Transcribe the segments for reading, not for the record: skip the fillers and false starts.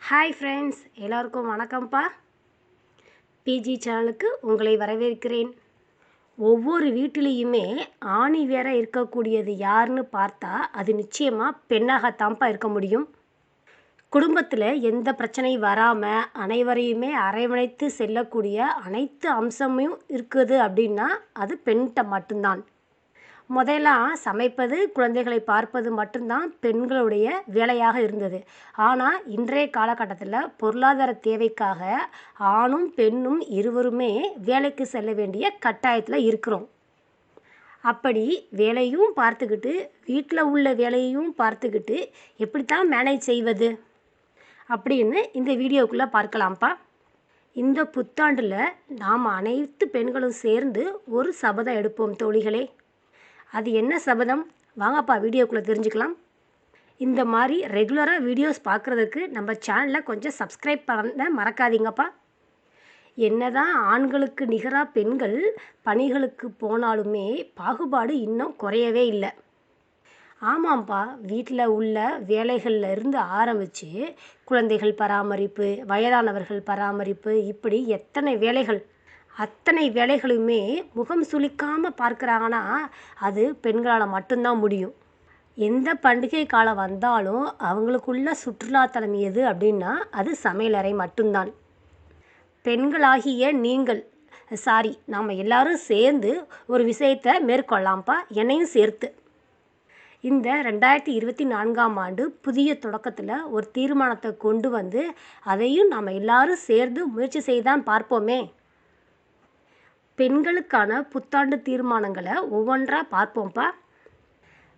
Hi friends, எல்லோருக்கும் வணக்கம்ப்பா. PG சேனலுக்கு உங்களை வரவேற்கிறேன். ஒவ்வொரு வீட்டிலையுமே ஆணி வேற இருக்கக்கூடியது யாருன்னு பார்த்தா அது நிச்சயமாக பெண்ணாகத்தான்ப்பா இருக்க முடியும். குடும்பத்தில் எந்த பிரச்சனை வராமல் அனைவரையுமே அரவணைத்து செல்லக்கூடிய அனைத்து அம்சமும் இருக்குது அப்படின்னா அது பெண்கிட்ட மட்டும்தான். முதலாம் சமைப்பது, குழந்தைகளை பார்ப்பது மட்டும்தான் பெண்களுடைய வேலையாக இருந்தது. ஆனால் இன்றைய காலகட்டத்தில் பொருளாதார தேவைக்காக ஆணும் பெண்ணும் இருவருமே வேலைக்கு செல்ல வேண்டிய கட்டாயத்தில் இருக்கிறோம். அப்படி வேலையும் பார்த்துக்கிட்டு வீட்டில் உள்ள வேலையையும் பார்த்துக்கிட்டு எப்படித்தான் மேனேஜ் செய்வது அப்படின்னு இந்த வீடியோக்குள்ளே பார்க்கலாம்ப்பா. இந்த புத்தாண்டில் நாம் அனைத்து பெண்களும் சேர்ந்து ஒரு சபதம் எடுப்போம் தோழிகளே. அது என்ன சபதம்? வாங்கப்பா வீடியோக்குள்ளே தெரிஞ்சுக்கலாம். இந்த மாதிரி ரெகுலராக வீடியோஸ் பார்க்குறதுக்கு நம்ம சேனலை கொஞ்சம் சப்ஸ்கிரைப் பண்ண மறக்காதீங்கப்பா. என்னதான் ஆண்களுக்கு நிகராக பெண்கள் பணிகளுக்கு போனாலுமே பாகுபாடு இன்னும் குறையவே இல்லை. ஆமாம்ப்பா, வீட்டில் உள்ள வேலைகளில் இருந்து ஆரம்பித்து குழந்தைகள் பராமரிப்பு, வயதானவர்கள் பராமரிப்பு, இப்படி எத்தனை வேலைகள், அத்தனை வேலைகளுமே முகம் சுளிக்காமல் பார்க்குறாங்கன்னா அது பெண்களால் மட்டும்தான் முடியும். எந்த பண்டிகை காலம் வந்தாலும் அவங்களுக்குள்ள சுற்றுலாத்தலம் எது அப்படின்னா அது சமையலறை மட்டும்தான். பெண்களாகிய நீங்கள் நாம் எல்லாரும் சேர்ந்து ஒரு விஷயத்தை மேற்கொள்ளலாம்ப்பா, என்னையும் சேர்த்து. இந்த 2024ஆம் ஆண்டு புதிய தொடக்கத்தில் ஒரு தீர்மானத்தை கொண்டு வந்து அதையும் நாம் எல்லாரும் சேர்ந்து முயற்சி செய்தான் பார்ப்போமே. பெண்களுக்கான புத்தாண்டு தீர்மானங்களை ஒவ்வொன்றாக பார்ப்போம்ப்பா.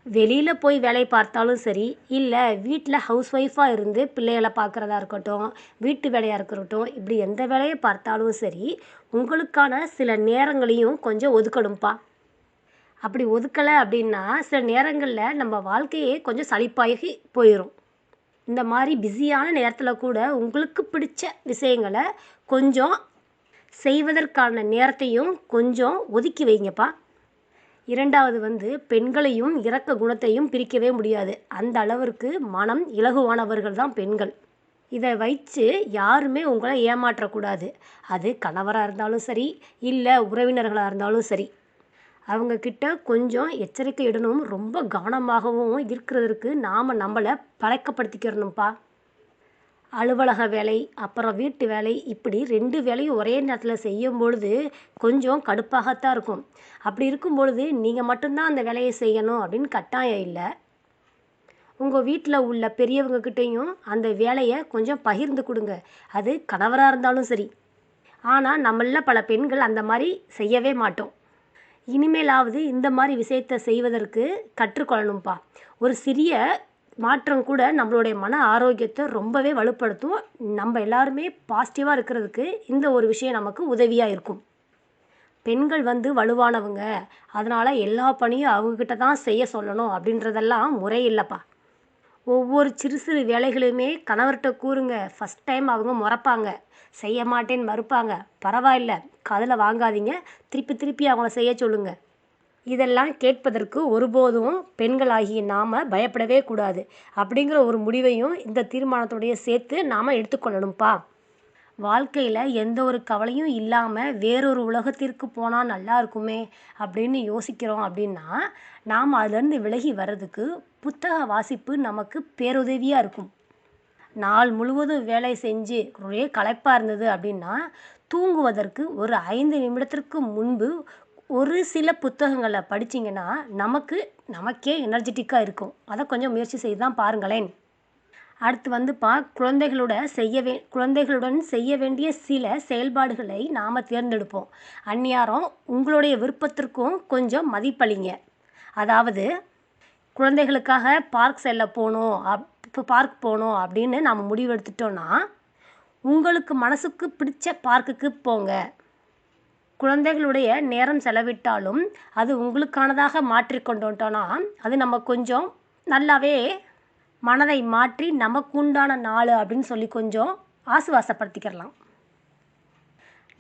வெளியில் போய் வேலை பார்த்தாலும் சரி, இல்லை வீட்டில் ஹவுஸ் ஒய்ஃபாக இருந்து பிள்ளைகளை பார்க்குறதா இருக்கட்டும், வீட்டு வேலையாக இருக்கட்டும், இப்படி எந்த வேலையை பார்த்தாலும் சரி, உங்களுக்கான சில நேரங்களையும் கொஞ்சம் ஒதுக்கணும்ப்பா. அப்படி ஒதுக்கலை அப்படின்னா சில நேரங்களில் நம்ம வாழ்க்கையே கொஞ்சம் சலிப்பாகி போயிடும். இந்த மாதிரி பிஸியான நேரத்தில் கூட உங்களுக்கு பிடிச்ச விஷயங்களை கொஞ்சம் செய்வதற்கான நேரத்தையும் கொஞ்சம் ஒதுக்கி வைங்கப்பா. இரண்டாவது பெண்களையும் இரக்க குணத்தையும் பிரிக்கவே முடியாது. அந்த அளவிற்கு மனம் இலகுவானவர்கள் தான் பெண்கள். இதை வைத்து யாருமே உங்களை ஏமாற்றக்கூடாது. அது கணவராக இருந்தாலும் சரி, இல்லை உறவினர்களாக இருந்தாலும் சரி, அவங்கக்கிட்ட கொஞ்சம் எச்சரிக்கை இடணும். ரொம்ப கவனமாகவும் இருக்கிறதுக்கு நாம் நம்மளை பழக்கப்படுத்திக்கிறணும்ப்பா. அலுவலக வேலை, அப்புறம் வீட்டு வேலை, இப்படி 2 வேலையும் ஒரே நேரத்தில் செய்யும் பொழுது கொஞ்சம் கடுப்பாகத்தான் இருக்கும். அப்படி இருக்கும் பொழுது நீங்கள் மட்டும்தான் அந்த வேலையை செய்யணும் அப்படின்னு கட்டாயம் இல்லை. உங்கள் வீட்டில் உள்ள பெரியவங்கக்கிட்டையும் அந்த வேலையை கொஞ்சம் பகிர்ந்து கொடுங்க. அது கணவராக இருந்தாலும் சரி. ஆனால் நம்மள பல பெண்கள் அந்த மாதிரி செய்யவே மாட்டோம். இனிமேலாவது இந்த மாதிரி விஷயத்தை செய்வதற்கு கற்றுக்கொள்ளணும்ப்பா. ஒரு சிறிய மாற்றம் கூட நம்மளுடைய மன ஆரோக்கியத்தை ரொம்பவே வலுப்படுத்தும். நம்ம எல்லாருமே பாசிட்டிவாக இருக்கிறதுக்கு இந்த ஒரு விஷயம் நமக்கு உதவியாக இருக்கும். பெண்கள் வலுவானவங்க, அதனால் எல்லா பணியும் அவங்கக்கிட்ட தான் செய்ய சொல்லணும் அப்படின்றதெல்லாம் முறை இல்லைப்பா. ஒவ்வொரு சிறு சிறு வேலைகளையுமே கணவர்கிட்ட கூறுங்க. ஃபஸ்ட் டைம் அவங்க முறைப்பாங்க, செய்ய மாட்டேன்னு மறுப்பாங்க. பரவாயில்ல, காதில் வாங்காதீங்க, திருப்பி திருப்பி அவங்கள செய்ய சொல்லுங்கள். இதெல்லாம் கேட்பதற்கு ஒருபோதும் பெண்களாகிய நாம் பயப்படவே கூடாது அப்படிங்கிற ஒரு முடிவையும் இந்த தீர்மானத்தோடைய சேர்த்து நாம் எடுத்துக்கொள்ளணும்ப்பா. வாழ்க்கையில் எந்த ஒரு கவலையும் இல்லாமல் வேறொரு உலகத்திற்கு போனால் நல்லா இருக்குமே அப்படின்னு யோசிக்கிறோம் அப்படின்னா நாம் அதுலேருந்து விலகி வர்றதுக்கு புத்தக வாசிப்பு நமக்கு பேருதவியாக இருக்கும். நாள் முழுவதும் வேலை செஞ்சு ஒரே களைப்பாக இருந்தது அப்படின்னா தூங்குவதற்கு ஒரு 5 நிமிடத்திற்கு முன்பு ஒரு சில புத்தகங்களை படிச்சிங்கன்னா நமக்கே எனர்ஜெட்டிக்காக இருக்கும். அதை கொஞ்சம் முயற்சி செய்து தான் பாருங்களேன். அடுத்து குழந்தைகளுடன் செய்ய வேண்டிய சில செயல்பாடுகளை நாம் தேர்ந்தெடுப்போம். அந்நியாரம் உங்களுடைய விருப்பத்திற்கும் கொஞ்சம் மதிப்பளிங்க. அதாவது குழந்தைகளுக்காக பார்க் போகணும் அப்படின்னு நாம் முடிவெடுத்துட்டோன்னா உங்களுக்கு மனசுக்கு பிடிச்ச பார்க்குக்கு போங்க. குழந்தைகளுடைய நேரம் செலவிட்டாலும் அது உங்களுக்கானதாக மாற்றிக்கொண்டோன்னா அது நம்ம கொஞ்சம் நல்லாவே மனதை மாற்றி நமக்கு உண்டான நாள் அப்படின்னு சொல்லி கொஞ்சம் ஆசுவாசப்படுத்திக்கிறலாம்.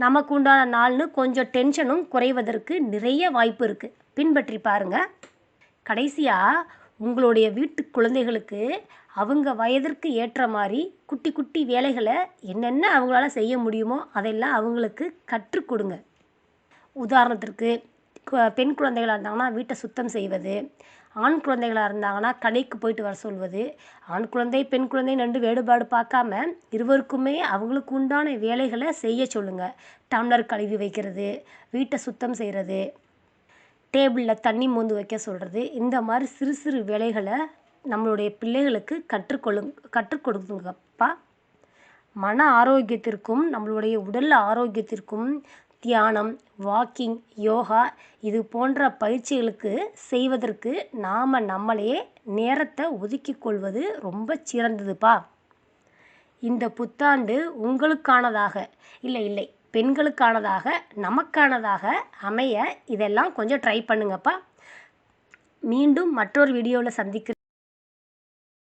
நமக்கு உண்டான நாள்னு கொஞ்சம் டென்ஷனும் குறைவதற்கு நிறைய வாய்ப்பு இருக்குது. பின்பற்றி பாருங்கள். கடைசியாக உங்களுடைய வீட்டு குழந்தைகளுக்கு அவங்க வயதிற்கு ஏற்ற மாதிரி குட்டி குட்டி வேலைகளை என்னென்ன அவங்களால செய்ய முடியுமோ அதெல்லாம் அவங்களுக்கு கற்றுக் கொடுங்க. உதாரணத்திற்கு பெண் குழந்தைகளாக இருந்தாங்கன்னா வீட்டை சுத்தம் செய்வது, ஆண் குழந்தைகளாக இருந்தாங்கன்னா கடைக்கு போயிட்டு வர சொல்வது. ஆண் குழந்தை பெண் குழந்தை ரெண்டு வேறுபாடு பார்க்காம இருவருக்குமே அவங்களுக்கு உண்டான வேலைகளை செய்ய சொல்லுங்கள். டம்ளர் கழுவி வைக்கிறது, வீட்டை சுத்தம் செய்கிறது, டேபிளில் தண்ணி மோந்து வைக்க சொல்கிறது. இந்த மாதிரி சிறு சிறு வேலைகளை நம்மளுடைய பிள்ளைகளுக்கு கற்றுக் கொடுங்கப்பா. மன ஆரோக்கியத்திற்கும் நம்மளுடைய உடல் ஆரோக்கியத்திற்கும் தியானம், வாக்கிங், யோகா இது போன்ற பயிற்சிகளுக்கு செய்வதற்கு நாம் நம்மளையே நேரத்தை ஒதுக்கிக் கொள்வது ரொம்ப சிறந்ததுப்பா. இந்த புத்தாண்டு உங்களுக்கானதாக இல்லை பெண்களுக்கானதாக நமக்கானதாக அமைய இதெல்லாம் கொஞ்சம் ட்ரை பண்ணுங்கப்பா. மீண்டும் மற்றொரு வீடியோவில் சந்திக்கிறேன்.